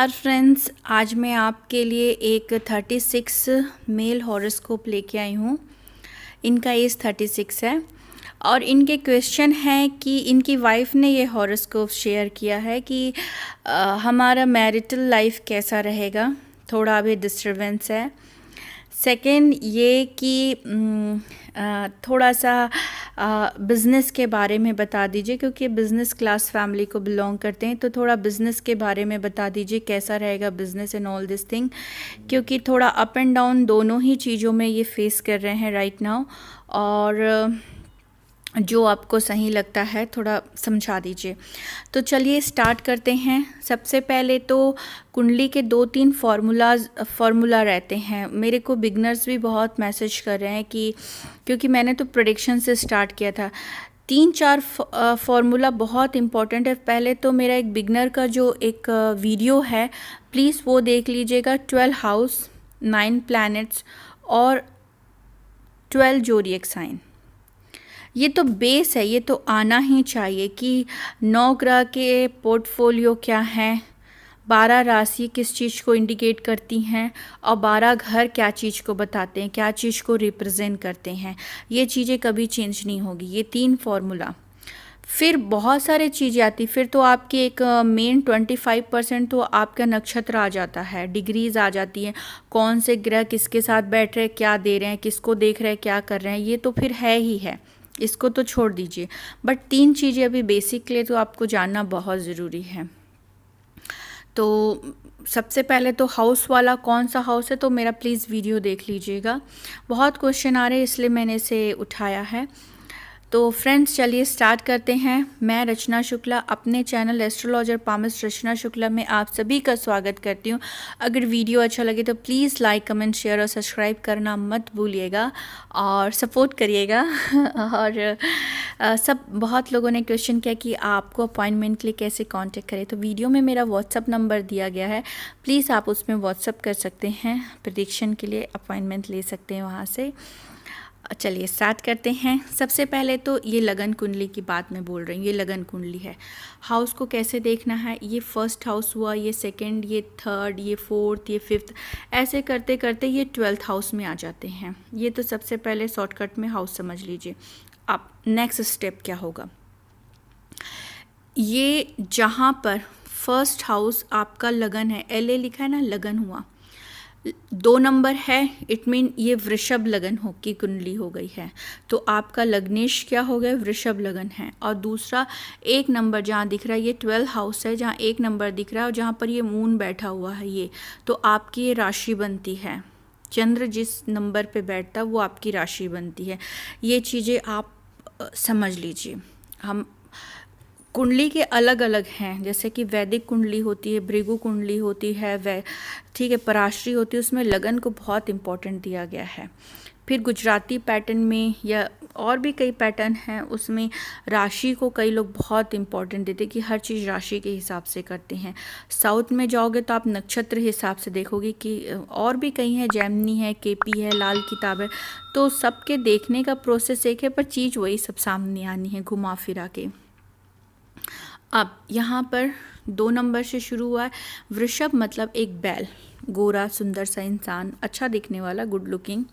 नमस्कार फ्रेंड्स, आज मैं आपके लिए एक 36 मेल हॉरोस्कोप लेके आई हूँ। इनका एज 36 है और इनके क्वेश्चन है कि इनकी वाइफ ने ये हॉरोस्कोप शेयर किया है कि हमारा मैरिटल लाइफ कैसा रहेगा। थोड़ा अभी डिस्टर्बेंस है। सेकंड ये कि थोड़ा सा बिज़नेस के बारे में बता दीजिए, क्योंकि बिज़नेस क्लास फैमिली को बिलोंग करते हैं, तो थोड़ा बिज़नेस के बारे में बता दीजिए कैसा रहेगा business and all this thing, क्योंकि थोड़ा अप एंड डाउन दोनों ही चीज़ों में ये फेस कर रहे हैं राइट नाउ। और जो आपको सही लगता है थोड़ा समझा दीजिए। तो चलिए स्टार्ट करते हैं। सबसे पहले तो कुंडली के 2-3 फार्मूला रहते हैं। मेरे को बिगनर्स भी बहुत मैसेज कर रहे हैं कि क्योंकि मैंने तो प्रेडिक्शन से स्टार्ट किया था। 3-4 फार्मूला बहुत इम्पॉर्टेंट है। पहले तो मेरा एक बिगनर का जो एक वीडियो है, प्लीज़ वो देख लीजिएगा। 12 हाउस, 9 प्लैनेट्स और 12 जोडिएक साइन, ये तो बेस है, ये तो आना ही चाहिए कि 9 ग्रह के पोर्टफोलियो क्या हैं, 12 राशि किस चीज़ को इंडिकेट करती हैं और 12 घर क्या चीज़ को बताते हैं, क्या चीज़ को रिप्रेजेंट करते हैं। ये चीज़ें कभी चेंज नहीं होगी। ये 3 फार्मूला, फिर बहुत सारे चीज़ें आती, फिर तो आपकी एक मेन 25% तो आपका नक्षत्र आ जाता है, डिग्रीज आ जाती हैं, कौन से ग्रह किसके साथ बैठ रहे हैं, क्या दे रहे हैं, किसको देख रहे हैं, क्या कर रहे हैं, ये तो फिर है ही है, इसको तो छोड़ दीजिए। बट 3 चीज़ें अभी बेसिक के लिए तो आपको जानना बहुत ज़रूरी है। तो सबसे पहले तो हाउस वाला कौन सा हाउस है, तो मेरा प्लीज़ वीडियो देख लीजिएगा। बहुत क्वेश्चन आ रहे हैं इसलिए मैंने इसे उठाया है। तो फ्रेंड्स चलिए स्टार्ट करते हैं। मैं रचना शुक्ला अपने चैनल एस्ट्रोलॉजर पामिस्ट रचना शुक्ला में आप सभी का स्वागत करती हूँ। अगर वीडियो अच्छा लगे तो प्लीज़ लाइक, कमेंट, शेयर और सब्सक्राइब करना मत भूलिएगा और सपोर्ट करिएगा। और सब बहुत लोगों ने क्वेश्चन किया कि आपको अपॉइंटमेंट के लिए कैसे कांटेक्ट करें, तो वीडियो में मेरा व्हाट्सअप नंबर दिया गया है, प्लीज़ आप उसमें व्हाट्सअप कर सकते हैं। प्रेडिक्शन के लिए अपॉइंटमेंट ले सकते हैं वहाँ से। चलिए स्टार्ट करते हैं। सबसे पहले तो ये लगन कुंडली की बात मैं बोल रही हूँ। ये लगन कुंडली है। हाउस को कैसे देखना है, ये फर्स्ट हाउस हुआ, ये सेकंड, ये थर्ड, ये फोर्थ, ये फिफ्थ, ऐसे करते करते ये 12th हाउस में आ जाते हैं। ये तो सबसे पहले शॉर्टकट में हाउस समझ लीजिए। अब नेक्स्ट स्टेप क्या होगा, ये जहाँ पर फर्स्ट हाउस आपका लगन है, LA लिखा है ना, लगन हुआ, 2 नंबर है, इट मीन ये वृषभ लगन हो की कुंडली हो गई है, तो आपका लग्नेश क्या हो गया, वृषभ लगन है। और दूसरा 1 नंबर जहाँ दिख रहा है, ये 12 हाउस है, जहाँ 1 नंबर दिख रहा है और जहाँ पर ये मून बैठा हुआ है, ये तो आपकी ये राशि बनती है। चंद्र जिस नंबर पे बैठता है वो आपकी राशि बनती है। ये चीज़ें आप समझ लीजिए। हम कुंडली के अलग अलग हैं, जैसे कि वैदिक कुंडली होती है, भृगु कुंडली होती है, ठीक है, पराश्री होती है, उसमें लगन को बहुत इम्पोर्टेंट दिया गया है। फिर गुजराती पैटर्न में या और भी कई पैटर्न हैं, उसमें राशि को कई लोग बहुत इम्पोर्टेंट देते हैं कि हर चीज़ राशि के हिसाब से करते हैं। साउथ में जाओगे तो आप नक्षत्र हिसाब से देखोगे कि और भी कई हैं, जैमिनी है, KP है, लाल किताब है, तो सबके देखने का प्रोसेस एक है, पर चीज़ वही सब सामने आनी है घुमा फिरा के। अब यहाँ पर 2 नंबर से शुरू हुआ है। वृषभ मतलब एक बैल, गोरा सुंदर सा इंसान, अच्छा दिखने वाला, गुड लुकिंग,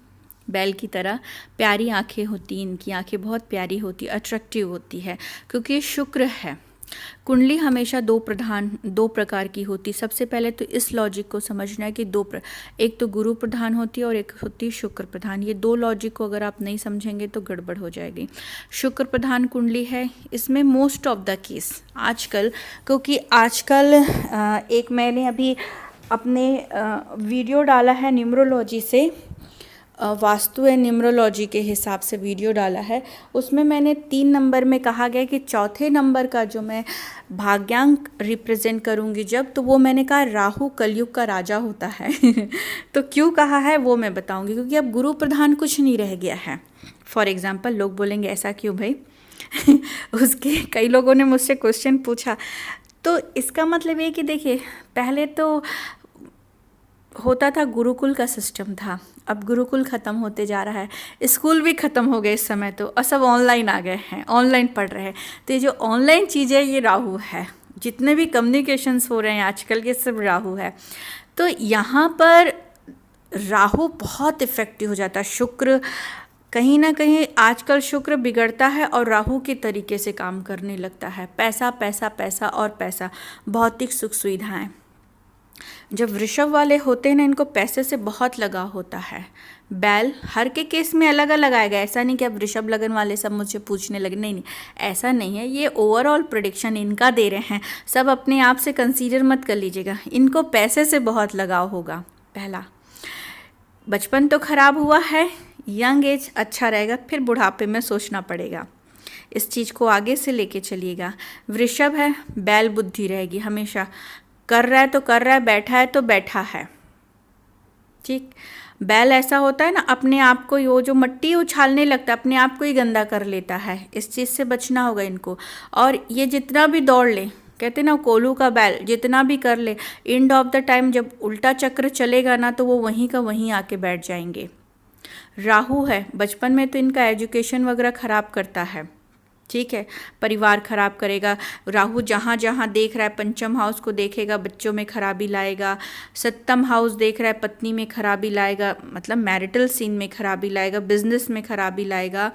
बैल की तरह प्यारी आंखें होती, इनकी आंखें बहुत प्यारी होती, अट्रैक्टिव होती है, क्योंकि ये शुक्र है। कुंडली हमेशा 2 प्रकार की होती। सबसे पहले तो इस लॉजिक को समझना है कि एक तो गुरु प्रधान होती है और एक होती है शुक्र प्रधान। ये 2 लॉजिक को अगर आप नहीं समझेंगे तो गड़बड़ हो जाएगी। शुक्र प्रधान कुंडली है, इसमें मोस्ट ऑफ द केस आजकल, क्योंकि आजकल एक मैंने अभी अपने वीडियो डाला है न्यूमरोलॉजी से, वास्तु एंड न्यूमरोलॉजी के हिसाब से वीडियो डाला है, उसमें मैंने 3 नंबर में कहा गया कि चौथे नंबर का जो मैं भाग्यांक रिप्रेजेंट करूंगी जब, तो वो मैंने कहा राहु कलयुग का राजा होता है। तो क्यों कहा है वो मैं बताऊंगी, क्योंकि अब गुरु प्रधान कुछ नहीं रह गया है। फॉर एग्जाम्पल लोग बोलेंगे ऐसा क्यों भाई? उसके कई लोगों ने मुझसे क्वेश्चन पूछा, तो इसका मतलब ये कि देखिए, पहले तो होता था गुरुकुल का सिस्टम था, अब गुरुकुल ख़त्म होते जा रहा है, स्कूल भी ख़त्म हो गए इस समय, तो सब ऑनलाइन आ गए हैं, ऑनलाइन पढ़ रहे हैं। तो ये जो ऑनलाइन चीज़ है ये राहु है, जितने भी कम्युनिकेशंस हो रहे हैं आजकल के सब राहु है। तो यहाँ पर राहु बहुत इफ़ेक्टिव हो जाता है। शुक्र कहीं ना कहीं आजकल शुक्र बिगड़ता है और राहु के तरीके से काम करने लगता है। पैसा पैसा पैसा और पैसा, भौतिक सुख सुविधाएं। जब वृषभ वाले होते हैं ना, इनको पैसे से बहुत लगाव होता है। बैल हर के केस में अलग अलग आएगा, ऐसा नहीं कि अब वृषभ लगन वाले सब मुझसे पूछने लगे, नहीं नहीं ऐसा नहीं है। ये ओवरऑल प्रेडिक्शन इनका दे रहे हैं, सब अपने आप से कंसीडर मत कर लीजिएगा। इनको पैसे से बहुत लगाव होगा। पहला, बचपन तो खराब हुआ है, यंग एज अच्छा रहेगा, फिर बुढ़ापे में सोचना पड़ेगा। इस चीज़ को आगे से लेके चलिएगा। वृषभ है, बैल बुद्धि रहेगी हमेशा, कर रहा है तो कर रहा है, बैठा है तो बैठा है। ठीक, बैल ऐसा होता है ना, अपने आप को वो जो मट्टी उछालने लगता है, अपने आप को ही गंदा कर लेता है। इस चीज़ से बचना होगा इनको। और ये जितना भी दौड़ ले, कहते ना कोल्हू का बैल, जितना भी कर ले, एंड ऑफ द टाइम जब उल्टा चक्र चलेगा ना, तो वो वहीं का वहीं आके बैठ जाएंगे। राहु है, बचपन में तो इनका एजुकेशन वगैरह खराब करता है। ठीक है, परिवार खराब करेगा। राहु जहाँ जहाँ देख रहा है, पंचम हाउस को देखेगा, बच्चों में खराबी लाएगा। सप्तम हाउस देख रहा है, पत्नी में खराबी लाएगा, मतलब मैरिटल सीन में खराबी लाएगा, बिजनेस में खराबी लाएगा,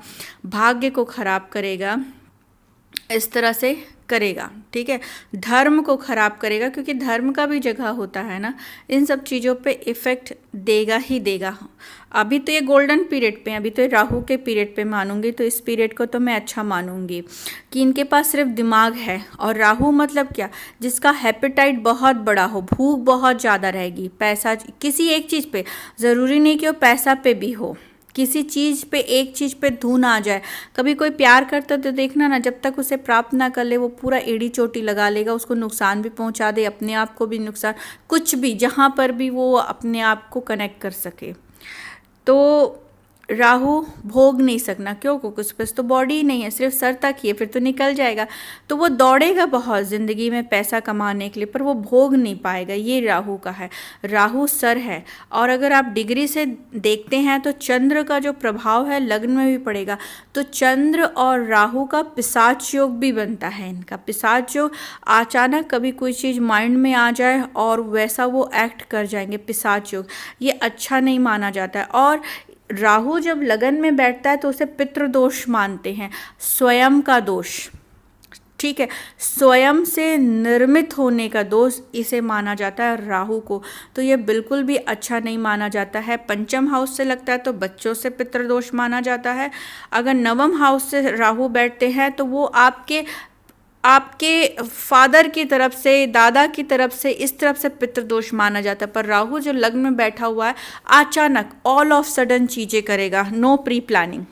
भाग्य को खराब करेगा, इस तरह से करेगा। ठीक है, धर्म को खराब करेगा, क्योंकि धर्म का भी जगह होता है ना। इन सब चीज़ों पे इफ़ेक्ट देगा ही देगा। अभी तो ये गोल्डन पीरियड पे, अभी तो ये राहु के पीरियड पे मानूंगी, तो इस पीरियड को तो मैं अच्छा मानूंगी कि इनके पास सिर्फ दिमाग है। और राहु मतलब क्या, जिसका हैपेटाइट बहुत बड़ा हो, भूख बहुत ज़्यादा रहेगी। पैसा किसी एक चीज़ पे, ज़रूरी नहीं कि वो पैसा पे भी हो, किसी चीज़ पे, एक चीज़ पे धुन आ जाए। कभी कोई प्यार करता तो देखना ना, जब तक उसे प्राप्त ना कर ले वो पूरा एड़ी चोटी लगा लेगा, उसको नुकसान भी पहुंचा दे, अपने आप को भी नुकसान, कुछ भी, जहाँ पर भी वो अपने आप को कनेक्ट कर सके। तो राहु भोग नहीं सकना, क्यों, क्योंकि उस पर तो बॉडी ही नहीं है, सिर्फ सर तक ही है, फिर तो निकल जाएगा। तो वो दौड़ेगा बहुत ज़िंदगी में पैसा कमाने के लिए, पर वो भोग नहीं पाएगा। ये राहु का है। राहु सर है। और अगर आप डिग्री से देखते हैं तो चंद्र का जो प्रभाव है लग्न में भी पड़ेगा। तो चंद्र और राहु का पिशाच योग भी बनता है। इनका पिशाच योग, अचानक कभी कोई चीज़ माइंड में आ जाए और वैसा वो एक्ट कर जाएंगे, पिशाच योग, ये अच्छा नहीं माना जाता है। और राहु जब लगन में बैठता है तो उसे पितृदोष मानते हैं, स्वयं का दोष। ठीक है, स्वयं से निर्मित होने का दोष इसे माना जाता है राहु को। तो ये बिल्कुल भी अच्छा नहीं माना जाता है। पंचम हाउस से लगता है तो बच्चों से पितृदोष माना जाता है। अगर नवम हाउस से राहु बैठते हैं तो वो आपके फादर की तरफ से, दादा की तरफ से, इस तरफ से पितृदोष माना जाता है। पर राहु जो लग्न में बैठा हुआ है, अचानक ऑल ऑफ सडन चीज़ें करेगा, नो प्री प्लानिंग,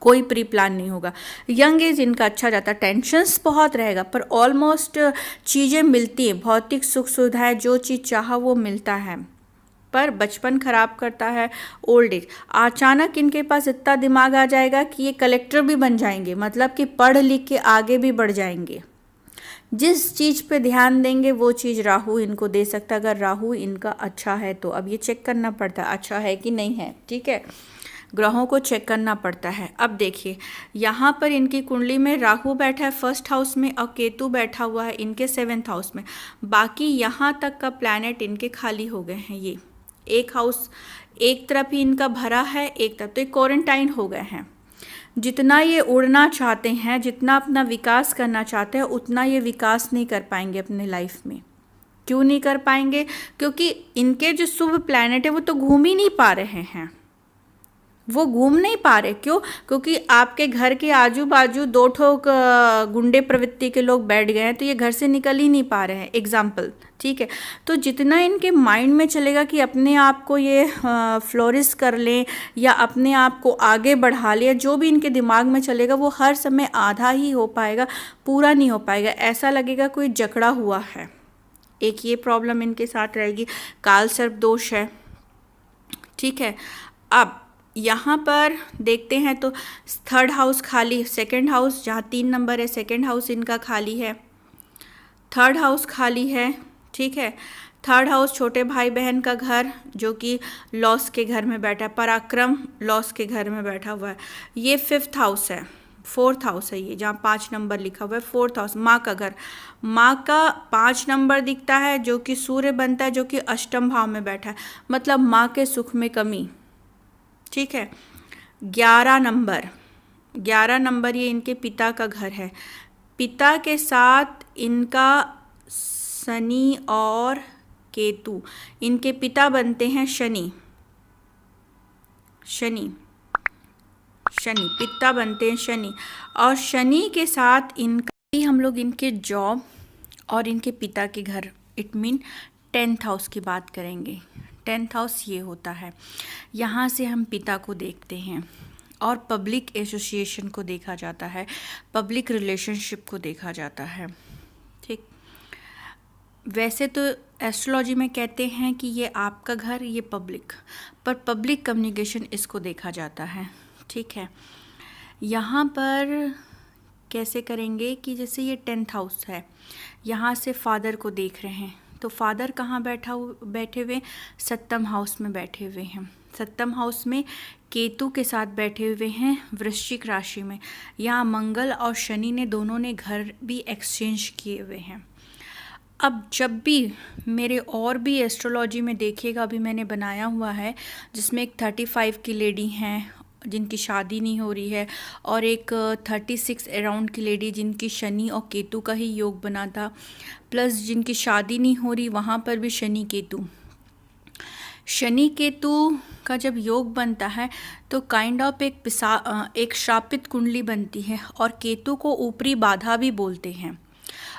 कोई प्री प्लान नहीं होगा। यंग एज इनका अच्छा जाता है, टेंशन्स बहुत रहेगा पर ऑलमोस्ट चीज़ें मिलती हैं, भौतिक सुख सुविधाएं, जो चीज़ चाहा वो मिलता है। पर बचपन खराब करता है, ओल्ड एज। अचानक इनके पास इतना दिमाग आ जाएगा कि ये कलेक्टर भी बन जाएंगे, मतलब कि पढ़ लिख के आगे भी बढ़ जाएंगे। जिस चीज़ पे ध्यान देंगे वो चीज़ राहु इनको दे सकता है, अगर राहु इनका अच्छा है तो। अब ये चेक करना पड़ता है अच्छा है कि नहीं है। ठीक है, ग्रहों को चेक करना पड़ता है। अब देखिए, यहाँ पर इनकी कुंडली में राहु बैठा है फर्स्ट हाउस में और केतु बैठा हुआ है इनके 7th हाउस में। बाकी यहाँ तक का प्लैनेट इनके खाली हो गए हैं। ये एक हाउस एक तरफ ही इनका भरा है, एक तरफ, तो ये क्वारंटाइन हो गए हैं। जितना ये उड़ना चाहते हैं, जितना अपना विकास करना चाहते हैं, उतना ये विकास नहीं कर पाएंगे अपने लाइफ में। क्यों नहीं कर पाएंगे, क्योंकि इनके जो शुभ प्लैनेट है वो तो घूम ही नहीं पा रहे हैं, वो घूम नहीं पा रहे। क्यों, क्योंकि आपके घर के आजू बाजू 2 ठोक गुंडे प्रवृत्ति के लोग बैठ गए हैं, तो ये घर से निकल ही नहीं पा रहे हैं, एग्जाम्पल। ठीक है, तो जितना इनके माइंड में चलेगा कि अपने आप को ये फ्लोरिश कर लें या अपने आप को आगे बढ़ा लें, जो भी इनके दिमाग में चलेगा वो हर समय आधा ही हो पाएगा, पूरा नहीं हो पाएगा। ऐसा लगेगा कोई जकड़ा हुआ है। एक ये प्रॉब्लम इनके साथ रहेगी। काल सर्प दोष है। ठीक है, अब यहाँ पर देखते हैं तो 3rd हाउस खाली, 2nd हाउस जहाँ 3 नंबर है, 2nd हाउस इनका खाली है, 3rd हाउस खाली है। ठीक है, 3rd हाउस छोटे भाई बहन का घर, जो कि लॉस के घर में बैठा है, पराक्रम लॉस के घर में बैठा हुआ है। ये 5th हाउस है, फोर्थ हाउस है ये, जहाँ 5 नंबर लिखा हुआ है, फोर्थ हाउस, माँ का घर। माँ का 5 नंबर दिखता है जो कि सूर्य बनता है, जो कि अष्टम भाव में बैठा है, मतलब माँ के सुख में कमी। ठीक है। 11 नंबर ये इनके पिता का घर है। पिता के साथ इनका शनि और केतु, इनके पिता बनते हैं शनि, पिता बनते हैं शनि, और शनि के साथ इनका भी हम लोग इनके जॉब और इनके पिता के घर, इट मीन 10th हाउस की बात करेंगे। 10th हाउस ये होता है, यहाँ से हम पिता को देखते हैं और पब्लिक एसोसिएशन को देखा जाता है, पब्लिक रिलेशनशिप को देखा जाता है। ठीक। वैसे तो एस्ट्रोलॉजी में कहते हैं कि ये आपका घर, ये पब्लिक, पर पब्लिक कम्युनिकेशन इसको देखा जाता है। ठीक है। यहाँ पर कैसे करेंगे कि जैसे ये 10th हाउस है, यहाँ से फादर को देख रहे हैं, तो फादर कहाँ बैठे हुए, 7th हाउस में बैठे हुए हैं। 7th हाउस में केतु के साथ बैठे हुए हैं वृश्चिक राशि में। यहाँ मंगल और शनि ने दोनों ने घर भी एक्सचेंज किए हुए हैं। अब जब भी मेरे और भी एस्ट्रोलॉजी में देखिएगा, अभी मैंने बनाया हुआ है जिसमें एक 35 की लेडी हैं जिनकी शादी नहीं हो रही है, और एक 36 अराउंड की लेडी जिनकी शनि और केतु का ही योग बना था, प्लस जिनकी शादी नहीं हो रही वहाँ पर भी शनि केतु का जब योग बनता है तो काइंड ऑफ एक श्रापित कुंडली बनती है, और केतु को ऊपरी बाधा भी बोलते हैं।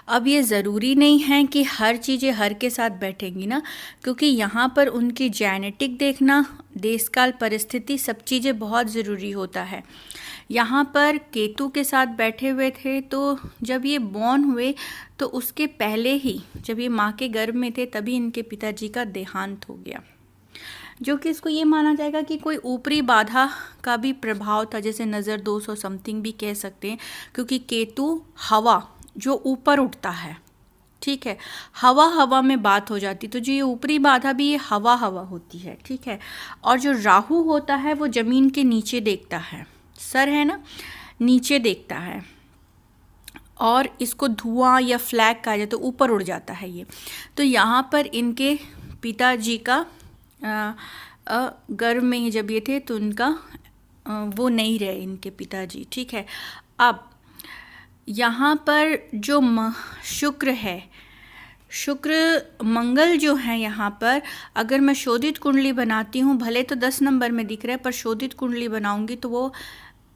अब ये ज़रूरी नहीं है कि हर चीज़ें हर के साथ बैठेंगी ना, क्योंकि यहाँ पर उनकी जेनेटिक देखना, देश काल परिस्थिति, सब चीज़ें बहुत ज़रूरी होता है। यहाँ पर केतु के साथ बैठे हुए थे, तो जब ये बॉर्न हुए तो उसके पहले ही जब ये माँ के गर्भ में थे तभी इनके पिताजी का देहांत हो गया, जो कि इसको ये माना जाएगा कि कोई ऊपरी बाधा का भी प्रभाव था, जैसे नज़र दोष और समथिंग भी कह सकते हैं, क्योंकि केतु हवा जो ऊपर उठता है। ठीक है। हवा में बात हो जाती, तो जो ये ऊपरी बाधा भी ये हवा होती है। ठीक है। और जो राहु होता है वो ज़मीन के नीचे देखता है, सर है ना, नीचे देखता है, और इसको धुआं या फ्लैग कहा जाता है, तो ऊपर उड़ जाता है ये। तो यहाँ पर इनके पिताजी का गर्भ में ही जब ये थे तो उनका वो नहीं रहे इनके पिताजी। ठीक है। अब यहाँ पर जो शुक्र है, मंगल जो है यहाँ पर, अगर मैं शोधित कुंडली बनाती हूँ, भले तो 10 नंबर में दिख रहा है, पर शोधित कुंडली बनाऊंगी तो वो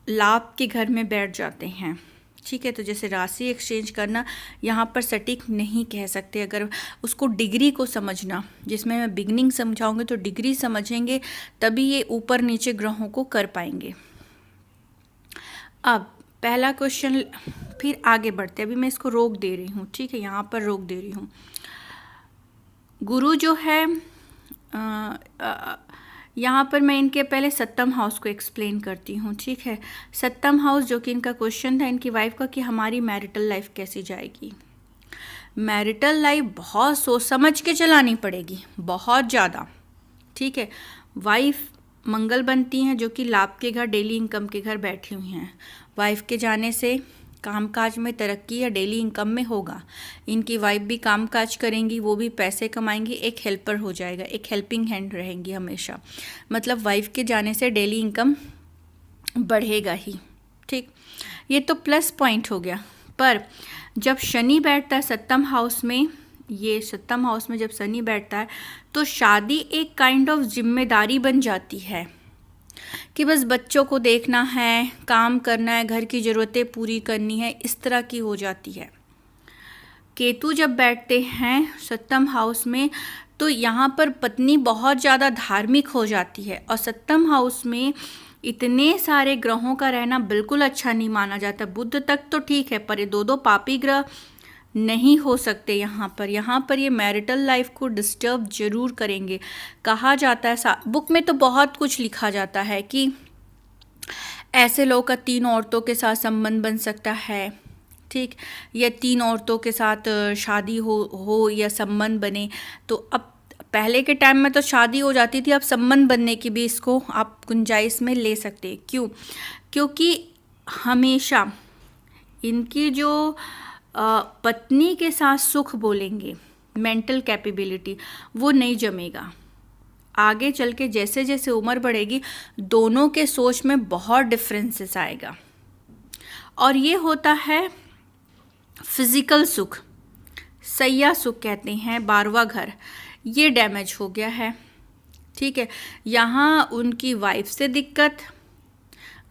लाभ के घर में बैठ जाते हैं। ठीक है। तो जैसे राशि एक्सचेंज करना यहाँ पर सटीक नहीं कह सकते, अगर उसको डिग्री को समझना, जिसमें मैं बिगनिंग समझाऊंगी तो डिग्री समझेंगे तभी ये ऊपर नीचे ग्रहों को कर पाएंगे। अब पहला क्वेश्चन, फिर आगे बढ़ते, अभी मैं इसको रोक दे रही हूँ। ठीक है। यहाँ पर रोक दे रही हूँ। गुरु जो है, यहाँ पर मैं इनके पहले 7th हाउस को एक्सप्लेन करती हूँ। ठीक है। 7th हाउस जो कि इनका क्वेश्चन था इनकी वाइफ का कि हमारी मैरिटल लाइफ कैसी जाएगी। मैरिटल लाइफ बहुत सोच समझ के चलानी पड़ेगी, बहुत ज़्यादा। ठीक है। वाइफ मंगल बनती हैं जो कि लाभ के घर, डेली इनकम के घर बैठी हुई हैं। वाइफ के जाने से कामकाज में तरक्की या डेली इनकम में होगा। इनकी वाइफ भी कामकाज करेंगी, वो भी पैसे कमाएंगी, एक हेल्पर हो जाएगा, एक हेल्पिंग हैंड रहेंगी हमेशा। मतलब वाइफ के जाने से डेली इनकम बढ़ेगा ही। ठीक। ये तो प्लस पॉइंट हो गया। पर जब शनि बैठता है 7th हाउस में, ये 7th हाउस में जब शनि बैठता है तो शादी एक काइंड ऑफ जिम्मेदारी बन जाती है कि बस बच्चों को देखना है, काम करना है, घर की ज़रूरतें पूरी करनी है, इस तरह की हो जाती है। केतु जब बैठते हैं 7th हाउस में तो यहाँ पर पत्नी बहुत ज़्यादा धार्मिक हो जाती है, और 7th हाउस में इतने सारे ग्रहों का रहना बिल्कुल अच्छा नहीं माना जाता। बुध तक तो ठीक है, पर ये दो पापी ग्रह नहीं हो सकते यहाँ पर ये मैरिटल लाइफ को डिस्टर्ब जरूर करेंगे। कहा जाता है, बुक में तो बहुत कुछ लिखा जाता है कि ऐसे लोगों का 3 औरतों के साथ संबंध बन सकता है। ठीक। या 3 औरतों के साथ शादी हो या संबंध बने। तो अब पहले के टाइम में तो शादी हो जाती थी, अब संबंध बनने की भी इसको आप गुंजाइश में ले सकते हैं। क्यों? क्योंकि हमेशा इनकी जो पत्नी के साथ सुख बोलेंगे, मेंटल कैपेबिलिटी वो नहीं जमेगा। आगे चल के जैसे जैसे उम्र बढ़ेगी दोनों के सोच में बहुत डिफरेंसेस आएगा। और ये होता है फिजिकल सुख, सैया सुख कहते हैं, 12वां घर, ये डैमेज हो गया है। ठीक है, यहाँ उनकी वाइफ से दिक्कत,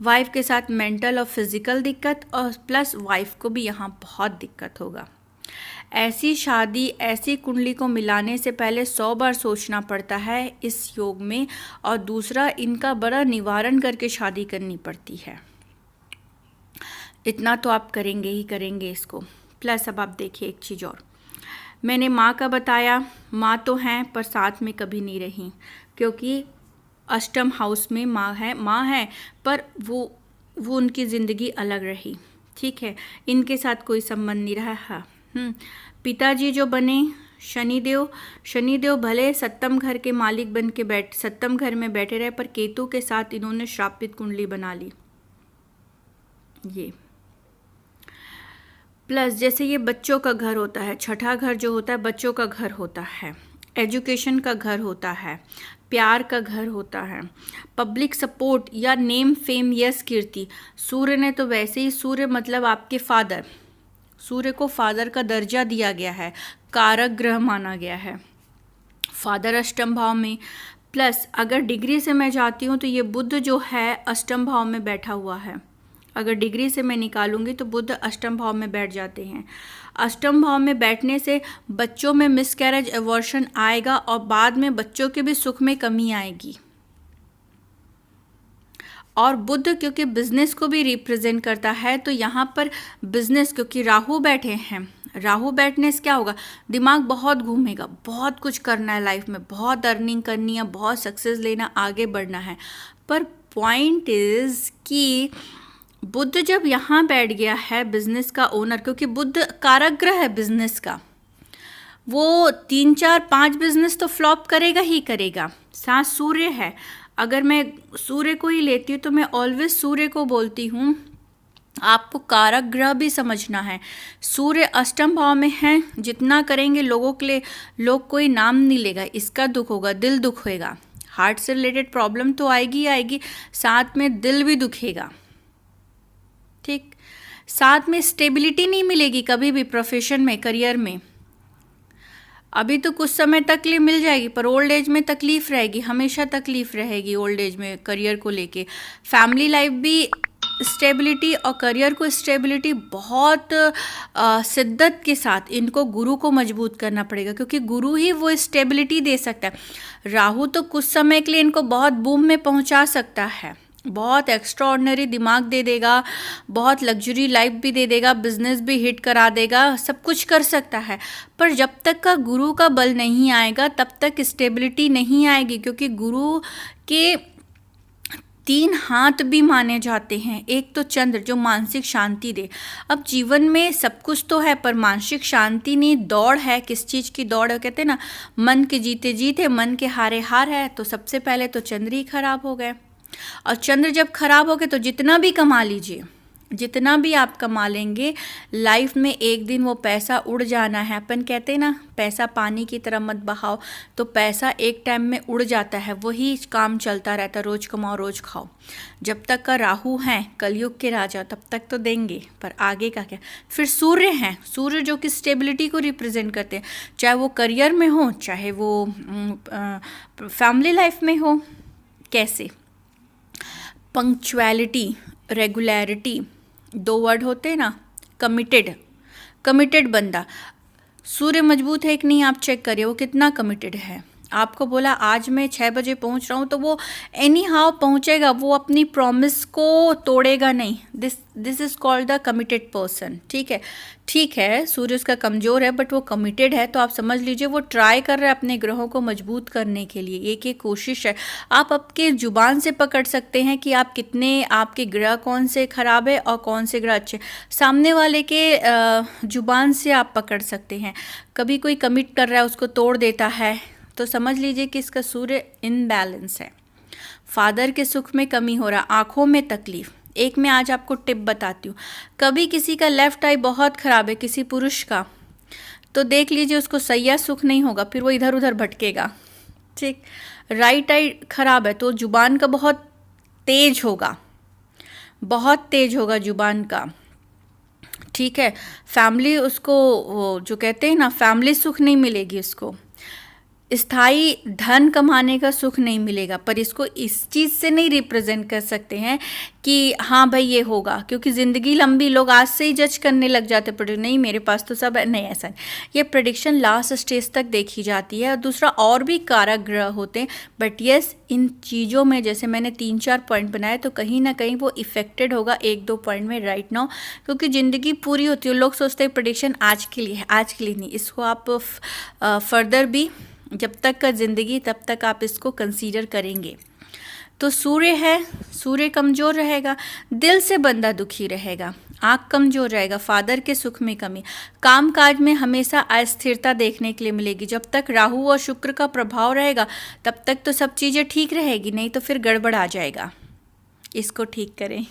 वाइफ के साथ मेंटल और फिजिकल दिक्कत, और प्लस वाइफ को भी यहाँ बहुत दिक्कत होगा। ऐसी शादी, ऐसी कुंडली को मिलाने से पहले 100 बार सोचना पड़ता है इस योग में, और दूसरा इनका बड़ा निवारण करके शादी करनी पड़ती है। इतना तो आप करेंगे ही करेंगे इसको। प्लस अब आप देखिए एक चीज़ और, मैंने माँ का बताया, माँ तो हैं पर साथ में कभी नहीं रही, क्योंकि अष्टम हाउस में माँ है पर वो उनकी ज़िंदगी अलग रही। ठीक है, इनके साथ कोई संबंध नहीं रहा। पिताजी जो बने शनिदेव भले सप्तम घर के मालिक बन के सप्तम घर में बैठे रहे, पर केतु के साथ इन्होंने श्रापित कुंडली बना ली। ये प्लस जैसे ये बच्चों का घर होता है, छठा घर जो होता है बच्चों का घर होता है, एजुकेशन का घर होता है, प्यार का घर होता है, पब्लिक सपोर्ट या नेम फेम यश कीर्ति। सूर्य ने तो वैसे ही, सूर्य मतलब आपके फादर, सूर्य को फादर का दर्जा दिया गया है, कारक ग्रह माना गया है, फादर अष्टम भाव में। प्लस अगर डिग्री से मैं जाती हूँ तो ये बुध जो है अष्टम भाव में बैठा हुआ है। अगर डिग्री से मैं निकालूंगी तो बुध अष्टम भाव में बैठ जाते हैं। अष्टम भाव में बैठने से बच्चों में मिसकैरेज, एवर्शन आएगा, और बाद में बच्चों के भी सुख में कमी आएगी। और बुध क्योंकि बिजनेस को भी रिप्रेजेंट करता है, तो यहाँ पर बिजनेस, क्योंकि राहु बैठे हैं, राहु बैठने से क्या होगा, दिमाग बहुत घूमेगा, बहुत कुछ करना है लाइफ में, बहुत अर्निंग करनी है, बहुत सक्सेस लेना, आगे बढ़ना है। पर पॉइंट इज कि बुध जब यहाँ बैठ गया है बिजनेस का ओनर, क्योंकि बुध कारक ग्रह है बिजनेस का, वो 3 4 5 बिजनेस तो फ्लॉप करेगा ही करेगा। साथ सूर्य है, अगर मैं सूर्य को ही लेती हूँ तो मैं ऑलवेज सूर्य को बोलती हूँ, आपको कारक ग्रह भी समझना है। सूर्य अष्टम भाव में है, जितना करेंगे लोगों के लिए, लोग कोई नाम नहीं लेगा, इसका दुख होगा, दिल दुख होएगा, हार्ट से रिलेटेड प्रॉब्लम तो आएगी आएगी, साथ में दिल भी दुखेगा। ठीक, साथ में स्टेबिलिटी नहीं मिलेगी कभी भी प्रोफेशन में, करियर में। अभी तो कुछ समय तक लिए मिल जाएगी, पर ओल्ड एज में तकलीफ रहेगी, हमेशा तकलीफ रहेगी ओल्ड एज में करियर को लेके। फैमिली लाइफ भी स्टेबिलिटी और करियर को स्टेबिलिटी बहुत शिद्दत के साथ इनको गुरु को मजबूत करना पड़ेगा, क्योंकि गुरु ही वो स्टेबिलिटी दे सकता है। राहु तो कुछ समय के लिए इनको बहुत बूम में पहुंचा सकता है, बहुत एक्स्ट्रा ऑर्डिनरी दिमाग दे देगा, बहुत लग्जरी लाइफ भी दे देगा, बिजनेस भी हिट करा देगा, सब कुछ कर सकता है। पर जब तक का गुरु का बल नहीं आएगा तब तक स्टेबिलिटी नहीं आएगी, क्योंकि गुरु के 3 हाथ भी माने जाते हैं। एक तो चंद्र जो मानसिक शांति दे। अब जीवन में सब कुछ तो है पर मानसिक शांति नहीं, दौड़ है, किस चीज़ की दौड़ है, कहते हैं ना मन के जीते जीत है, मन के हारे हार है। तो सबसे पहले तो चंद्र ही खराब हो गए, और चंद्र जब खराब हो गए तो जितना भी कमा लीजिए, जितना भी आप कमा लेंगे, लाइफ में एक दिन वो पैसा उड़ जाना है। अपन कहते हैं ना पैसा पानी की तरह मत बहाओ, तो पैसा एक टाइम में उड़ जाता है, वही काम चलता रहता है, रोज कमाओ रोज खाओ। जब तक का राहु हैं कलयुग के राजा तब तक तो देंगे, पर आगे का क्या। फिर सूर्य हैं, सूर्य जो कि स्टेबिलिटी को रिप्रेजेंट करते हैं, चाहे वो करियर में हो, चाहे वो फैमिली लाइफ में हो। कैसे, पंक्चुअलिटी, रेगुलरिटी, 2 वर्ड होते हैं ना, कमिटेड बंदा। सूर्य मजबूत है कि नहीं आप चेक करिए, वो कितना कमिटेड है। आपको बोला आज मैं 6 बजे पहुंच रहा हूं तो वो एनी हाउ पहुंचेगा, वो अपनी प्रॉमिस को तोड़ेगा नहीं। This is called the committed person. ठीक है सूर्य उसका कमज़ोर है बट वो कमिटेड है, तो आप समझ लीजिए वो ट्राई कर रहा है अपने ग्रहों को मजबूत करने के लिए, एक कोशिश है। आप आपके जुबान से पकड़ सकते हैं कि आप कितने, आपके ग्रह कौन से खराब है और कौन से ग्रह अच्छे, सामने वाले के जुबान से आप पकड़ सकते हैं। कभी कोई कमिट कर रहा है उसको तोड़ देता है तो समझ लीजिए कि इसका सूर्य इनबैलेंस है। फादर के सुख में कमी हो रहा, आंखों में तकलीफ, एक मैं आज आपको टिप बताती हूँ। कभी किसी का लेफ्ट आई बहुत ख़राब है, किसी पुरुष का, तो देख लीजिए उसको सैया सुख नहीं होगा, फिर वो इधर उधर भटकेगा। ठीक। राइट आई खराब है तो जुबान का बहुत तेज होगा, बहुत तेज होगा जुबान का। ठीक है। फैमिली उसको, वो जो कहते हैं ना, फैमिली सुख नहीं मिलेगी उसको, स्थायी धन कमाने का सुख नहीं मिलेगा। पर इसको इस चीज़ से नहीं रिप्रेजेंट कर सकते हैं कि हाँ भाई ये होगा, क्योंकि ज़िंदगी लंबी, लोग आज से ही जज करने लग जाते प्रेडिक्शन, नहीं मेरे पास तो सब है, नहीं ऐसा नहीं। ये प्रेडिक्शन लास्ट स्टेज तक देखी जाती है। और दूसरा, और भी कारक ग्रह होते हैं, बट यस इन चीज़ों में जैसे मैंने 3-4 पॉइंट बनाए, तो कहीं ना कहीं वो इफेक्टेड होगा 1-2 पॉइंट में राइट नाउ, क्योंकि ज़िंदगी पूरी होती है। लोग सोचते हैं प्रेडिक्शन आज के लिए है, आज के लिए नहीं। इसको आप फर्दर भी, जब तक का ज़िंदगी तब तक आप इसको कंसीडर करेंगे। तो सूर्य है, सूर्य कमज़ोर रहेगा, दिल से बंदा दुखी रहेगा, आँख कमज़ोर रहेगा, फादर के सुख में कमी, कामकाज में हमेशा अस्थिरता देखने के लिए मिलेगी। जब तक राहु और शुक्र का प्रभाव रहेगा तब तक तो सब चीज़ें ठीक रहेगी, नहीं तो फिर गड़बड़ आ जाएगा। इसको ठीक करें।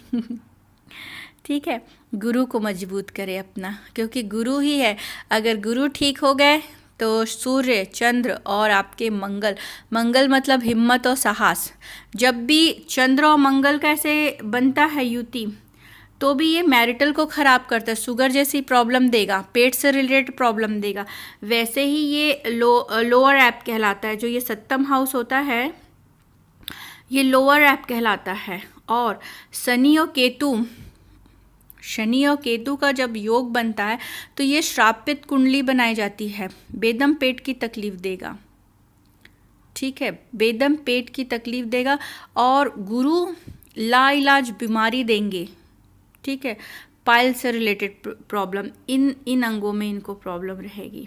ठीक है। गुरु को मजबूत करें अपना, क्योंकि गुरु ही है। अगर गुरु ठीक हो गए तो सूर्य, चंद्र और आपके मंगल, मंगल मतलब हिम्मत और साहस। जब भी चंद्र और मंगल कैसे बनता है युति, तो भी ये मैरिटल को ख़राब करता है, शुगर जैसी प्रॉब्लम देगा, पेट से रिलेटेड प्रॉब्लम देगा। वैसे ही ये लोअर ऐप कहलाता है, जो ये 7वां हाउस होता है ये लोअर ऐप कहलाता है। और शनि और केतु का जब योग बनता है तो ये श्रापित कुंडली बनाई जाती है, बेदम पेट की तकलीफ देगा। ठीक है, बेदम पेट की तकलीफ देगा। और गुरु लाइलाज बीमारी देंगे। ठीक है, पाइल से रिलेटेड प्रॉब्लम, इन अंगों में इनको प्रॉब्लम रहेगी,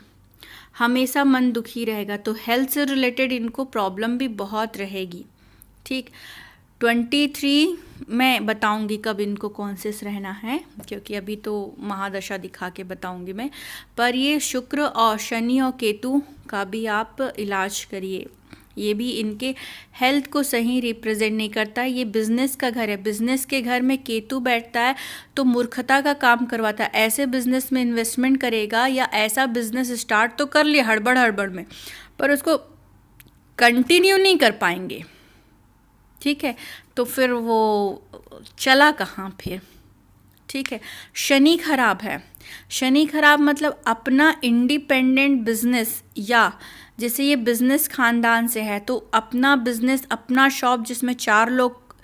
हमेशा मन दुखी रहेगा। तो हेल्थ से रिलेटेड इनको प्रॉब्लम भी बहुत रहेगी। ठीक। 23 मैं बताऊंगी कब इनको कॉन्शियस रहना है, क्योंकि अभी तो महादशा दिखा के बताऊंगी मैं। पर ये शुक्र और शनि और केतु का भी आप इलाज करिए, ये भी इनके हेल्थ को सही रिप्रेजेंट नहीं करता है। ये बिजनेस का घर है, बिजनेस के घर में केतु बैठता है तो मूर्खता का काम करवाता है। ऐसे बिजनेस में इन्वेस्टमेंट करेगा या ऐसा बिजनेस स्टार्ट तो कर लिया हड़बड़ में, पर उसको कंटिन्यू नहीं कर पाएंगे। ठीक है, तो फिर वो चला कहाँ फिर। ठीक है। शनि खराब है, शनि खराब मतलब अपना इंडिपेंडेंट बिजनेस, या जैसे ये बिजनेस खानदान से है तो अपना बिजनेस, अपना शॉप जिसमें 4 लोग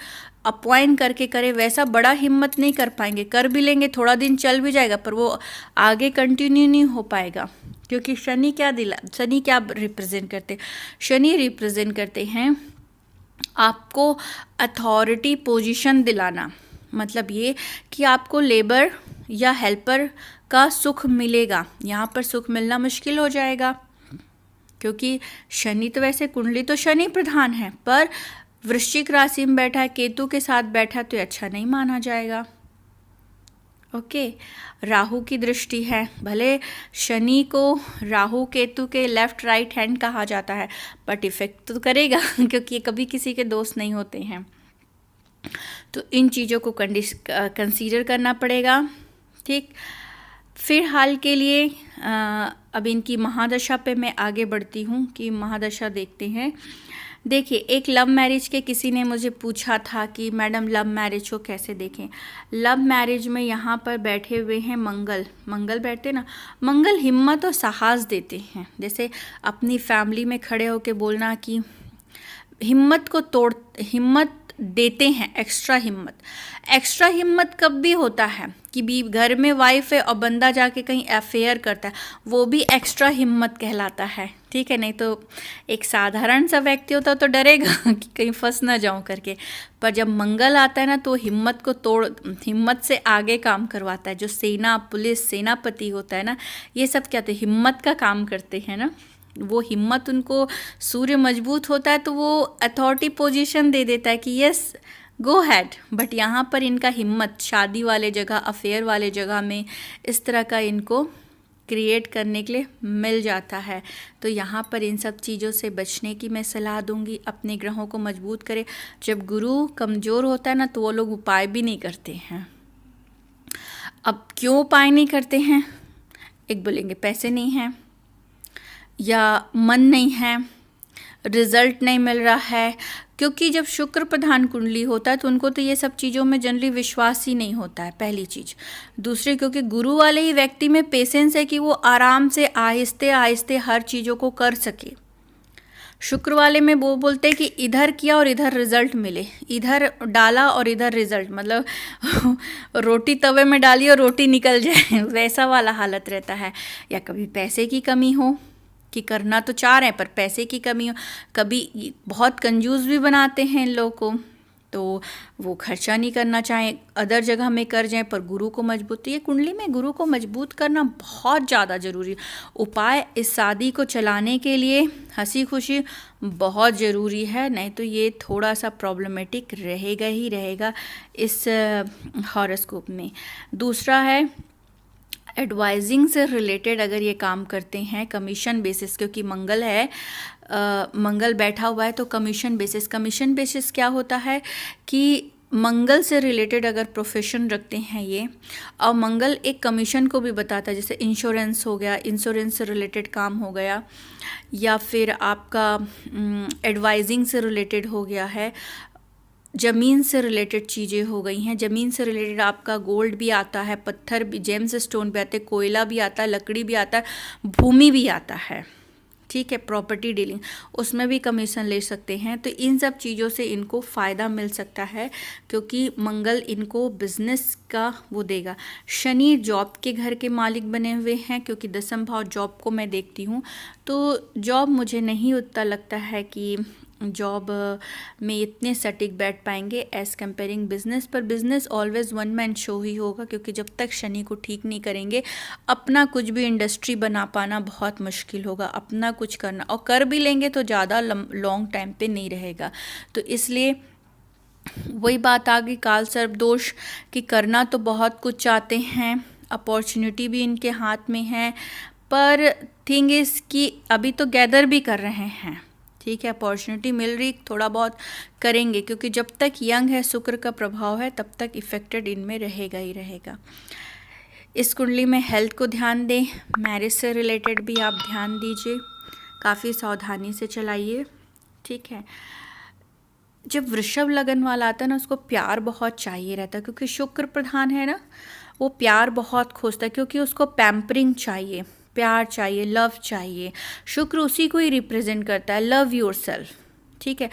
अपॉइंट करके करे, वैसा बड़ा हिम्मत नहीं कर पाएंगे। कर भी लेंगे, थोड़ा दिन चल भी जाएगा, पर वो आगे कंटिन्यू नहीं हो पाएगा। क्योंकि शनि क्या रिप्रेजेंट करते हैं? शनि रिप्रेजेंट करते हैं आपको अथॉरिटी पोजीशन दिलाना। मतलब ये कि आपको लेबर या हेल्पर का सुख मिलेगा। यहाँ पर सुख मिलना मुश्किल हो जाएगा, क्योंकि शनि तो वैसे कुंडली तो शनि प्रधान है, पर वृश्चिक राशि में बैठा है, केतु के साथ बैठा, तो अच्छा नहीं माना जाएगा। ओके। राहु की दृष्टि है, भले शनि को राहु केतु के लेफ्ट राइट हैंड कहा जाता है, बट इफेक्ट तो करेगा, क्योंकि ये कभी किसी के दोस्त नहीं होते हैं। तो इन चीज़ों को कंसीडर करना पड़ेगा। ठीक। फिलहाल के लिए अब इनकी महादशा पे मैं आगे बढ़ती हूँ कि महादशा देखते हैं। देखिए, एक लव मैरिज के किसी ने मुझे पूछा था कि मैडम लव मैरिज को कैसे देखें। लव मैरिज में यहाँ पर बैठे हुए हैं मंगल बैठते ना, मंगल हिम्मत और साहस देते हैं। जैसे अपनी फैमिली में खड़े होकर बोलना कि हिम्मत देते हैं। एक्स्ट्रा हिम्मत कब भी होता है कि घर में वाइफ है और बंदा जाके कहीं अफेयर करता है, वो भी एक्स्ट्रा हिम्मत कहलाता है। ठीक है, नहीं तो एक साधारण सा व्यक्ति होता तो डरेगा कि कहीं फंस ना जाऊं करके, पर जब मंगल आता है ना तो हिम्मत से आगे काम करवाता है। जो सेना, पुलिस, सेनापति होता है ना, ये सब क्या होते हैं, हिम्मत का काम करते हैं ना। वो हिम्मत, उनको सूर्य मजबूत होता है तो वो अथॉरिटी पोजीशन दे देता है कि यस गो हैड। बट यहाँ पर इनका हिम्मत शादी वाले जगह, अफेयर वाले जगह में इस तरह का इनको क्रिएट करने के लिए मिल जाता है। तो यहाँ पर इन सब चीज़ों से बचने की मैं सलाह दूंगी। अपने ग्रहों को मजबूत करें। जब गुरु कमज़ोर होता है ना, तो वो लोग उपाय भी नहीं करते हैं। अब क्यों उपाय नहीं करते हैं? एक बोलेंगे पैसे नहीं हैं, या मन नहीं है, रिजल्ट नहीं मिल रहा है। क्योंकि जब शुक्र प्रधान कुंडली होता है तो उनको तो ये सब चीज़ों में जनरली विश्वास ही नहीं होता है, पहली चीज़। दूसरी, क्योंकि गुरु वाले ही व्यक्ति में पेशेंस है कि वो आराम से आहिस्ते आहिस्ते हर चीज़ों को कर सके। शुक्र वाले में वो बोलते हैं कि इधर किया और इधर रिजल्ट मिले, इधर डाला और इधर रिजल्ट, मतलब रोटी तवे में डाली और रोटी निकल जाए, वैसा वाला हालत रहता है। या कभी पैसे की कमी हो कि करना तो चाह रहे हैं पर पैसे की कमी हो, कभी बहुत कंजूस भी बनाते हैं इन लोगों को, तो वो खर्चा नहीं करना चाहें, अदर जगह में कर जाएं, पर गुरु को मजबूत, तो ये कुंडली में गुरु को मजबूत करना बहुत ज़्यादा ज़रूरी है। उपाय इस शादी को चलाने के लिए हंसी खुशी बहुत ज़रूरी है, नहीं तो ये थोड़ा सा प्रॉब्लमेटिक रहेगा ही रहेगा इस हॉरोस्कोप में। दूसरा है एडवाइजिंग से रिलेटेड अगर ये काम करते हैं कमीशन बेसिस, क्योंकि मंगल है, मंगल बैठा हुआ है, तो कमीशन बेसिस क्या होता है कि मंगल से रिलेटेड अगर प्रोफेशन रखते हैं ये, और मंगल एक कमीशन को भी बताता है, जैसे इंश्योरेंस हो गया, इंश्योरेंस से रिलेटेड काम हो गया, या फिर आपका एडवाइजिंग से रिलेटेड हो गया है, ज़मीन से रिलेटेड चीज़ें हो गई हैं। ज़मीन से रिलेटेड आपका गोल्ड भी आता है, पत्थर भी, जेम्स स्टोन भी आते हैं, कोयला भी आता है, लकड़ी भी आता है, भूमि भी आता है, ठीक है, प्रॉपर्टी डीलिंग, उसमें भी कमीशन ले सकते हैं। तो इन सब चीज़ों से इनको फ़ायदा मिल सकता है, क्योंकि मंगल इनको बिजनेस का वो देगा। शनि जॉब के घर के मालिक बने हुए हैं, क्योंकि दसम भाव जॉब को मैं देखती हूँ, तो जॉब मुझे नहीं उतना लगता है कि जॉब में इतने सटीक बैठ पाएंगे एज़ कंपेयरिंग बिजनेस, पर business always one man show ही होगा, क्योंकि जब तक शनि को ठीक नहीं करेंगे अपना कुछ भी इंडस्ट्री बना पाना बहुत मुश्किल होगा। अपना कुछ करना, और कर भी लेंगे तो ज़्यादा लॉन्ग टाइम पे नहीं रहेगा। तो इसलिए वही बात आ गई काल सर्प दोष कि करना तो बहुत कुछ चाहते हैं, अपॉर्चुनिटी भी इनके हाथ में है, पर थिंग इज़ कि अभी तो गैदर भी कर रहे हैं, ठीक है, अपॉर्चुनिटी मिल रही, थोड़ा बहुत करेंगे, क्योंकि जब तक यंग है, शुक्र का प्रभाव है, तब तक इफेक्टेड इनमें रहेगा ही रहेगा। इस कुंडली में हेल्थ को ध्यान दें, मैरिज से रिलेटेड भी आप ध्यान दीजिए, काफ़ी सावधानी से चलाइए, ठीक है। जब वृषभ लगन वाला आता है ना, उसको प्यार बहुत चाहिए रहता है, क्योंकि शुक्र प्रधान है ना, वो प्यार बहुत खोजता है, क्योंकि उसको पैम्परिंग चाहिए, प्यार चाहिए, लव चाहिए। शुक्र उसी को ही रिप्रेजेंट करता है, लव योरसेल्फ, ठीक है।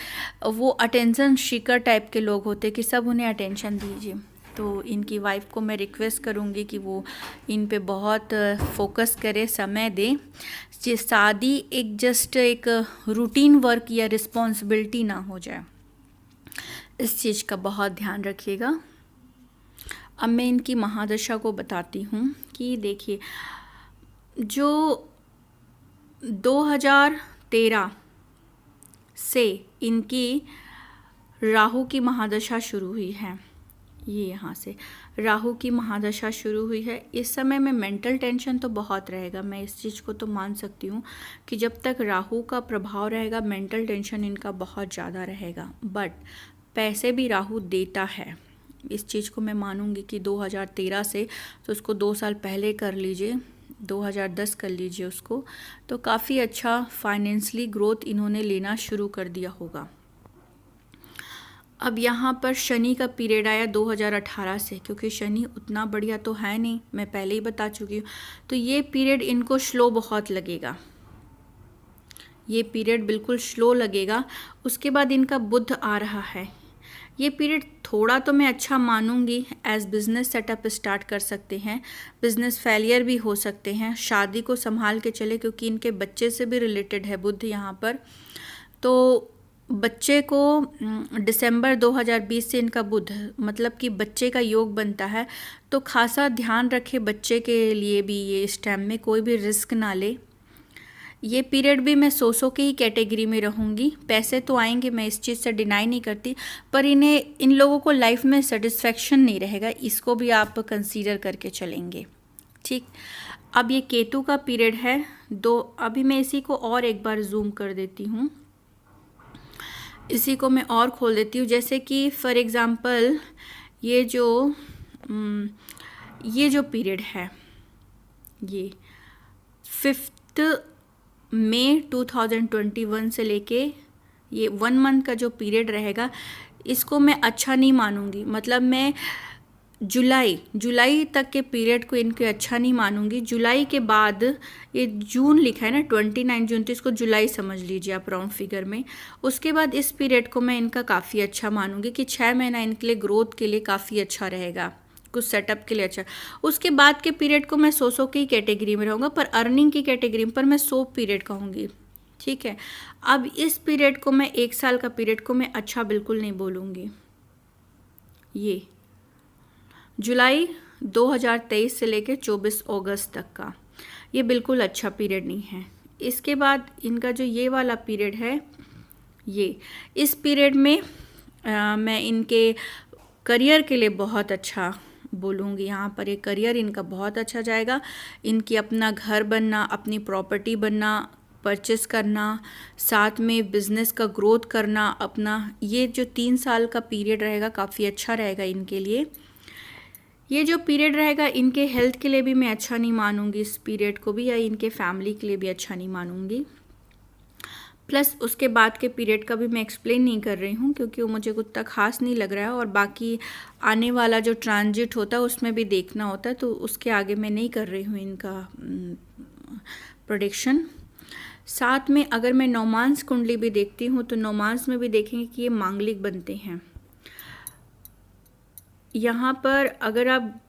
वो अटेंशन सीकर टाइप के लोग होते हैं कि सब उन्हें अटेंशन दीजिए। तो इनकी वाइफ को मैं रिक्वेस्ट करूँगी कि वो इन पे बहुत फोकस करे, समय दें। ये शादी एक जस्ट एक रूटीन वर्क या रिस्पॉन्सिबिलिटी ना हो जाए, इस चीज़ का बहुत ध्यान रखिएगा। अब मैं इनकी महादशा को बताती हूँ कि देखिए, जो 2013 से इनकी राहु की महादशा शुरू हुई है, ये यहाँ से राहु की महादशा शुरू हुई है। इस समय में मेंटल टेंशन तो बहुत रहेगा, मैं इस चीज़ को तो मान सकती हूँ कि जब तक राहु का प्रभाव रहेगा मेंटल टेंशन इनका बहुत ज़्यादा रहेगा। बट पैसे भी राहु देता है, इस चीज़ को मैं मानूंगी कि 2013 से, तो उसको 2 साल पहले कर लीजिए, 2010 कर लीजिए उसको, तो काफ़ी अच्छा फाइनेंशियली ग्रोथ इन्होंने लेना शुरू कर दिया होगा। अब यहाँ पर शनि का पीरियड आया 2018 से, क्योंकि शनि उतना बढ़िया तो है नहीं, मैं पहले ही बता चुकी हूँ, तो ये पीरियड इनको स्लो बहुत लगेगा, ये पीरियड बिल्कुल स्लो लगेगा। उसके बाद इनका बुध आ रहा है, ये पीरियड थोड़ा तो मैं अच्छा मानूंगी, एज बिज़नेस सेटअप स्टार्ट कर सकते हैं, बिज़नेस फेलियर भी हो सकते हैं, शादी को संभाल के चले, क्योंकि इनके बच्चे से भी रिलेटेड है बुध यहाँ पर। तो बच्चे को दिसंबर 2020 से इनका बुध, मतलब कि बच्चे का योग बनता है, तो खासा ध्यान रखे बच्चे के लिए भी, ये इस टाइम में कोई भी रिस्क ना ले। ये पीरियड भी मैं सोसो की ही कैटेगरी में रहूँगी, पैसे तो आएंगे, मैं इस चीज़ से डिनाई नहीं करती, पर इन लोगों को लाइफ में सेटिस्फेक्शन नहीं रहेगा, इसको भी आप कंसीडर करके चलेंगे, ठीक। अब ये केतु का पीरियड है दो। अभी मैं इसी को और एक बार जूम कर देती हूँ, इसी को मैं और खोल देती हूँ। जैसे कि फॉर एग्ज़ाम्पल ये जो पीरियड है, ये 5 मई 2021 से लेके ये 1 मंथ का जो पीरियड रहेगा, इसको मैं अच्छा नहीं मानूंगी। मतलब मैं जुलाई तक के पीरियड को इनके अच्छा नहीं मानूंगी। जुलाई के बाद ये जून लिखा है ना, 29 जून, तो इसको जुलाई समझ लीजिए आप राउंड फिगर में। उसके बाद इस पीरियड को मैं इनका काफ़ी अच्छा मानूंगी कि 6 महीना इनके लिए ग्रोथ के लिए काफ़ी अच्छा रहेगा, कुछ सेटअप के लिए अच्छा। उसके बाद के पीरियड को मैं 100 की कैटेगरी में रहूँगा, पर अर्निंग की कैटेगरी पर मैं 100 पीरियड कहूँगी। ठीक है। अब इस पीरियड को मैं 1 साल का पीरियड को मैं अच्छा बिल्कुल नहीं बोलूँगी। ये जुलाई 2023 से लेकर 24 अगस्त तक का ये बिल्कुल अच्छा पीरियड नहीं है। इसके बाद इनका जो ये वाला पीरियड है, ये इस पीरियड में मैं इनके करियर के लिए बहुत अच्छा बोलूँगी। यहाँ पर ये करियर इनका बहुत अच्छा जाएगा। इनकी अपना घर बनना, अपनी प्रॉपर्टी बनना, परचेस करना, साथ में बिजनेस का ग्रोथ करना अपना, ये जो 3 साल का पीरियड रहेगा काफ़ी अच्छा रहेगा इनके लिए। ये जो पीरियड रहेगा इनके हेल्थ के लिए भी मैं अच्छा नहीं मानूंगी इस पीरियड को भी, या इनके फैमिली के लिए भी अच्छा नहीं मानूंगी। प्लस उसके बाद के पीरियड का भी मैं एक्सप्लेन नहीं कर रही हूँ क्योंकि वो मुझे कुछ खास नहीं लग रहा है, और बाकी आने वाला जो ट्रांजिट होता है उसमें भी देखना होता है, तो उसके आगे मैं नहीं कर रही हूँ इनका प्रेडिक्शन। साथ में अगर मैं नौमांस कुंडली भी देखती हूँ तो नौमांस में भी देखेंगे कि ये मांगलिक बनते हैं। यहाँ पर अगर आप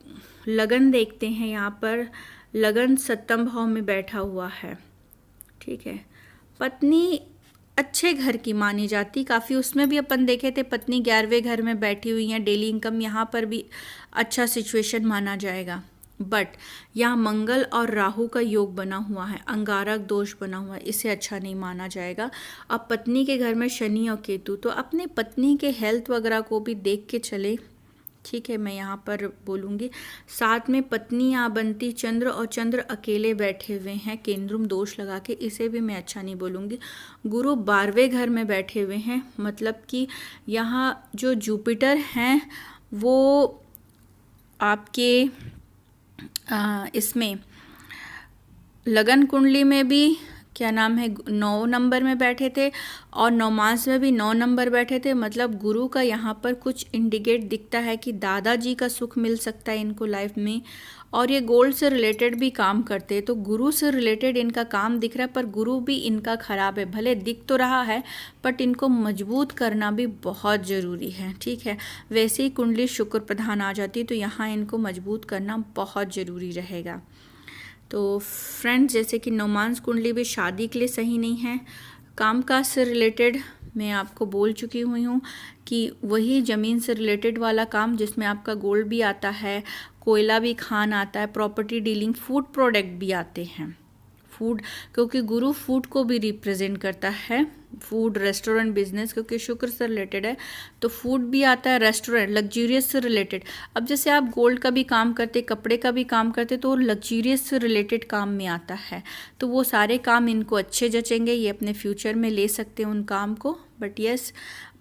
लगन देखते हैं, यहाँ पर लगन 7वें भाव में बैठा हुआ है। ठीक है। पत्नी अच्छे घर की मानी जाती काफ़ी, उसमें भी अपन देखे थे पत्नी 11वें घर में बैठी हुई है, डेली इनकम, यहाँ पर भी अच्छा सिचुएशन माना जाएगा। बट यहाँ मंगल और राहु का योग बना हुआ है, अंगारक दोष बना हुआ है, इसे अच्छा नहीं माना जाएगा। अब पत्नी के घर में शनि और केतु, तो अपने पत्नी के हेल्थ वगैरह को भी देख के चले। ठीक है, मैं यहाँ पर बोलूँगी। साथ में पत्नी यहाँ बनती चंद्र, और चंद्र अकेले बैठे हुए हैं केंद्रुम दोष लगा के, इसे भी मैं अच्छा नहीं बोलूँगी। गुरु 12वें घर में बैठे हुए हैं, मतलब कि यहाँ जो जुपिटर हैं वो आपके इसमें लगन कुंडली में भी क्या नाम है 9 नंबर में बैठे थे, और नौमांस में भी 9 नंबर बैठे थे। मतलब गुरु का यहाँ पर कुछ इंडिकेट दिखता है कि दादाजी का सुख मिल सकता है इनको लाइफ में, और ये गोल्ड से रिलेटेड भी काम करते हैं, तो गुरु से रिलेटेड इनका काम दिख रहा है। पर गुरु भी इनका खराब है, भले दिख तो रहा है बट इनको मजबूत करना भी बहुत ज़रूरी है। ठीक है। वैसे ही कुंडली शुक्र प्रधान आ जाती, तो यहाँ इनको मजबूत करना बहुत ज़रूरी रहेगा। तो फ्रेंड्स, जैसे कि नौमांस कुंडली भी शादी के लिए सही नहीं है। कामकाज से रिलेटेड मैं आपको बोल चुकी हुई हूँ कि वही ज़मीन से रिलेटेड वाला काम जिसमें आपका गोल्ड भी आता है, कोयला भी खान आता है, प्रॉपर्टी डीलिंग, फूड प्रोडक्ट भी आते हैं। फूड, क्योंकि गुरु फूड को भी रिप्रेजेंट करता है, फूड रेस्टोरेंट बिजनेस, क्योंकि शुक्र से रिलेटेड है तो फूड भी आता है, रेस्टोरेंट लग्जूरियस से रिलेटेड। अब जैसे आप गोल्ड का भी काम करते, कपड़े का भी काम करते, तो लग्जूरियस से रिलेटेड काम में आता है, तो वो सारे काम इनको अच्छे जचेंगे, ये अपने फ्यूचर में ले सकते हैं उन काम को। बट यस,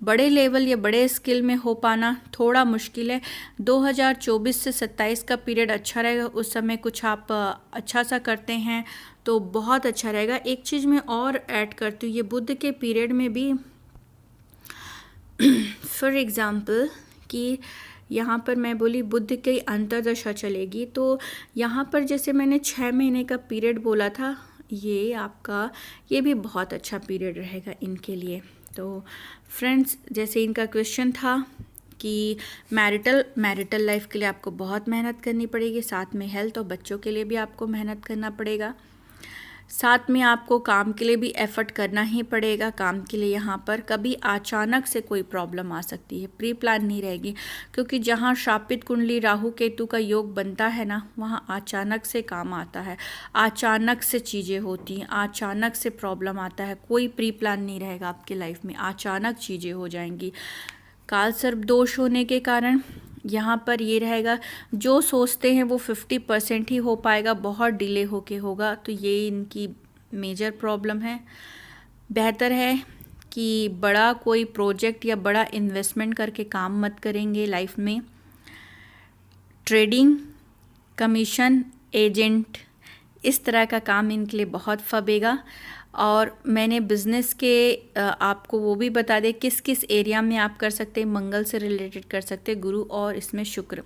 बड़े लेवल या बड़े स्किल में हो पाना थोड़ा मुश्किल है। 2024 से 27 का पीरियड अच्छा रहेगा, उस समय कुछ आप अच्छा सा करते हैं तो बहुत अच्छा रहेगा। एक चीज़ मैं और ऐड करती हूँ, ये बुध के पीरियड में भी फॉर एग्ज़ाम्पल कि यहाँ पर मैं बोली बुध की अंतर्दशा चलेगी, तो यहाँ पर जैसे मैंने 6 महीने का पीरियड बोला था, ये आपका ये भी बहुत अच्छा पीरियड रहेगा इनके लिए। तो फ्रेंड्स, जैसे इनका क्वेश्चन था कि मैरिटल लाइफ के लिए आपको बहुत मेहनत करनी पड़ेगी, साथ में हेल्थ और बच्चों के लिए भी आपको मेहनत करना पड़ेगा, साथ में आपको काम के लिए भी एफर्ट करना ही पड़ेगा। काम के लिए यहाँ पर कभी अचानक से कोई प्रॉब्लम आ सकती है, प्री प्लान नहीं रहेगी, क्योंकि जहाँ शापित कुंडली राहु केतु का योग बनता है ना, वहाँ अचानक से काम आता है, अचानक से चीज़ें होती हैं, अचानक से प्रॉब्लम आता है, कोई प्री प्लान नहीं रहेगा आपके लाइफ में, अचानक चीज़ें हो जाएंगी। काल सर्प दोष होने के कारण यहाँ पर ये रहेगा, जो सोचते हैं वो 50% ही हो पाएगा, बहुत डिले होके होगा, तो ये इनकी मेजर प्रॉब्लम है। बेहतर है कि बड़ा कोई प्रोजेक्ट या बड़ा इन्वेस्टमेंट करके काम मत करेंगे लाइफ में। ट्रेडिंग, कमीशन, एजेंट, इस तरह का काम इनके लिए बहुत फबेगा। और मैंने बिज़नेस के आपको वो भी बता दें किस किस एरिया में आप कर सकते हैं। मंगल से रिलेटेड कर सकते हैं, गुरु और इसमें शुक्र।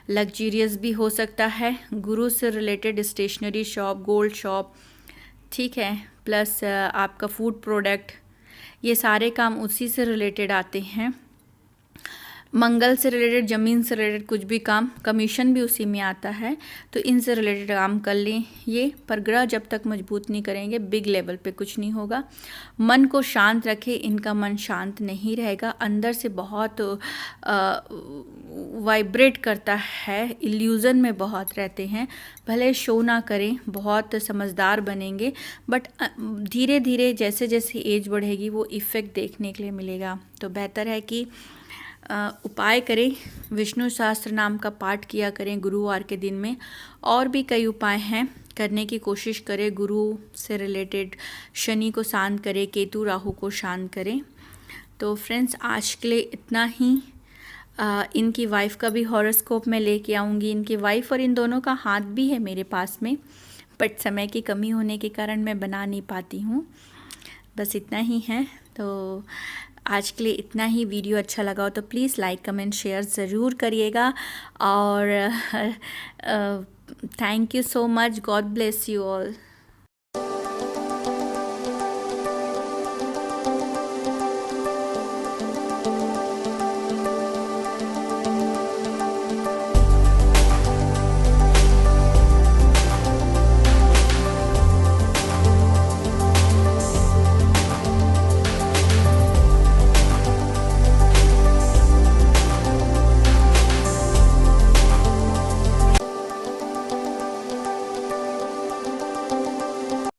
लग्जरियस भी हो सकता है, गुरु से related stationery shop, gold shop, ठीक है, प्लस आपका फूड प्रोडक्ट, ये सारे काम उसी से रिलेटेड आते हैं। मंगल से रिलेटेड, ज़मीन से रिलेटेड कुछ भी काम, कमीशन भी उसी में आता है, तो इनसे रिलेटेड काम कर लें ये। पर ग्रह जब तक मजबूत नहीं करेंगे बिग लेवल पे कुछ नहीं होगा। मन को शांत रखें, इनका मन शांत नहीं रहेगा, अंदर से बहुत वाइब्रेट करता है, इल्यूज़न में बहुत रहते हैं। भले शो ना करें, बहुत समझदार बनेंगे, बट धीरे धीरे जैसे जैसे एज बढ़ेगी वो इफ़ेक्ट देखने के लिए मिलेगा। तो बेहतर है कि उपाय करें, विष्णु सहस्त्र नाम का पाठ किया करें गुरुवार के दिन में। और भी कई उपाय हैं, करने की कोशिश करें। गुरु से रिलेटेड शनि को शांत करें, केतु राहु को शांत करें। तो फ्रेंड्स, आज के लिए इतना ही। इनकी वाइफ का भी हॉरोस्कोप मैं लेके आऊँगी। इनकी वाइफ और इन दोनों का हाथ भी है मेरे पास में, बट समय की कमी होने के कारण मैं बना नहीं पाती हूँ। बस इतना ही है। तो आज के लिए इतना ही। वीडियो अच्छा लगा हो तो प्लीज़ लाइक, कमेंट, शेयर ज़रूर करिएगा। और thank you so much. God bless you all.